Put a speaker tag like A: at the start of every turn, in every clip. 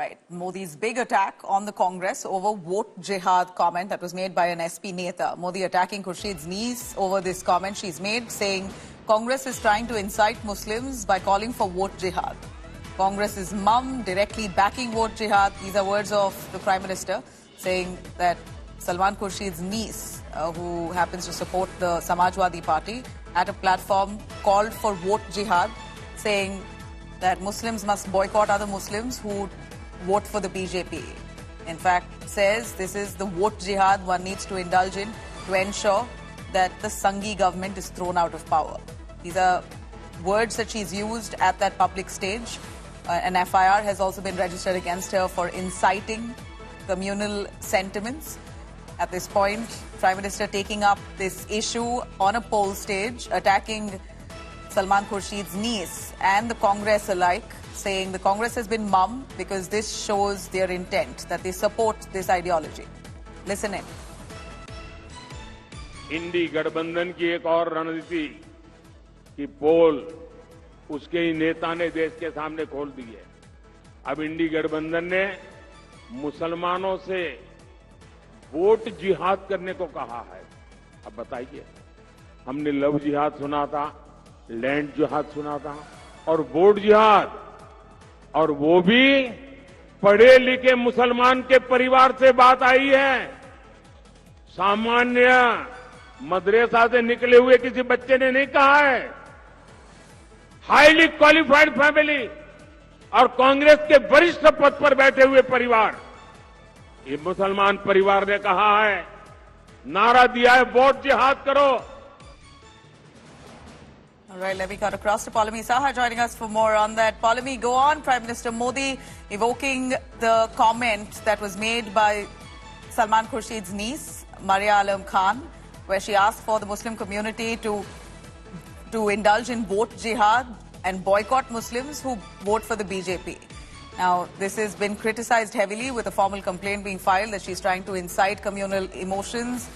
A: Right. Modi's big attack on the Congress over vote jihad comment that was made by an SP Neta. Modi attacking Khurshid's niece over this comment she's made, saying Congress is trying to incite Muslims by calling for vote jihad. Congress's mum directly backing vote jihad. These are words of the Prime Minister, saying that Salman Khurshid's niece, who happens to support the Samajwadi Party, at a platform called for vote jihad, saying that Muslims must boycott other Muslims who vote for the BJP. In fact, says this is the vote jihad one needs to indulge in to ensure that the Sanghi government is thrown out of power. These are words that she's used at that public stage. An FIR has also been registered against her for inciting communal sentiments. At this point, Prime Minister taking up this issue on a poll stage, attacking Salman Khurshid's niece and the Congress alike, saying the Congress has been mum because this shows their intent, that they support this ideology. Listen in.
B: इंडी गठबंधन की एक और रणनीति की पोल उसके ही नेता ने देश के सामने खोल दी है। अब इंडी गठबंधन ने मुसलमानों से वोट जिहाद करने को कहा है। अब बताइए, हमने लव जिहाद सुना था, लैंड जिहाद सुना था और वोट जिहाद, और वो भी पढ़े लिखे मुसलमान के परिवार से बात आई है। सामान्य मदरसा से निकले हुए किसी बच्चे ने नहीं कहा है। हाईली क्वालिफाइड फैमिली और कांग्रेस के वरिष्ठ पद पर बैठे हुए परिवार, ये मुसलमान परिवार ने कहा है, नारा दिया है, वोट जिहाद करो।
A: All right, let me cut across to Paulami Saha joining us for more on that. Paulami, go on. Prime Minister Modi evoking the comment that was made by Salman Khurshid's niece, Maria Alam Khan, where she asked for the Muslim community to indulge in vote jihad and boycott Muslims who vote for the BJP. Now, this has been criticized heavily, with a formal complaint being filed that she's trying to incite communal emotions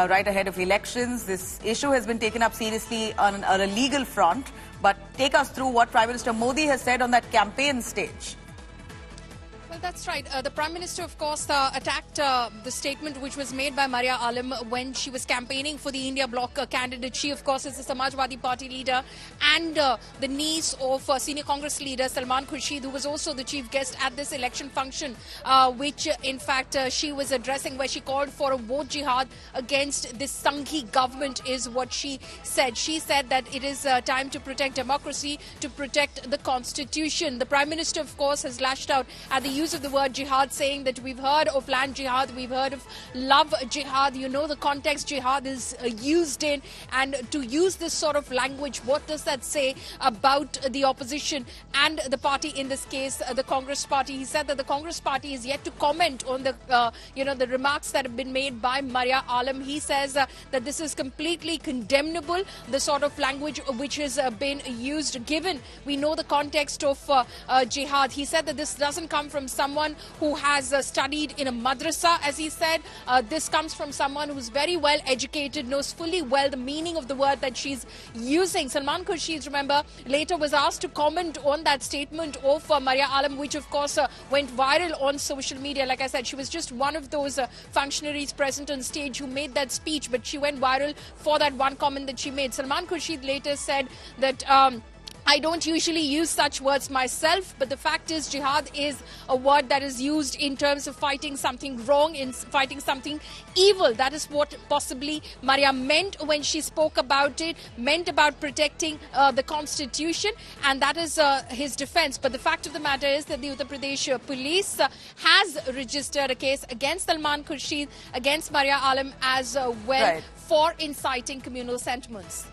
A: right ahead of elections. This issue has been taken up seriously on a legal front. But take us through what Prime Minister Modi has said on that campaign stage.
C: Well, that's right. The Prime Minister, of course, attacked the statement which was made by Maria Alam when she was campaigning for the India Bloc candidate. She, of course, is the Samajwadi Party leader and the niece of senior Congress leader Salman Khurshid, who was also the chief guest at this election function, which, in fact, she was addressing, where she called for a vote jihad against this Sanghi government, is what she said. She said that it is time to protect democracy, to protect the constitution. The Prime Minister, of course, has lashed out at the use of the word jihad, saying that we've heard of land jihad, we've heard of love jihad. You know the context jihad is used in, and to use this sort of language, what does that say about the opposition and the party, in this case the Congress party? He said that the Congress party is yet to comment on the the remarks that have been made by Maria Alam. He says that this is completely condemnable, the sort of language which has been used, given we know the context of jihad. He said that this doesn't come from someone who has studied in a madrasa, as he said. This comes from someone who's very well educated, knows fully well the meaning of the word that she's using. Salman Khurshid, remember, later was asked to comment on that statement of Maria Alam, which of course went viral on social media. Like I said, she was just one of those functionaries present on stage who made that speech, but she went viral for that one comment that she made. Salman Khurshid later said that I don't usually use such words myself, but the fact is jihad is a word that is used in terms of fighting something wrong, in fighting something evil. That is what possibly Maria meant when she spoke about it, meant about protecting the constitution, and that is his defense. But the fact of the matter is that the Uttar Pradesh police has registered a case against Salman Khurshid, against Maria Alam as well,
A: right,
C: for inciting communal sentiments.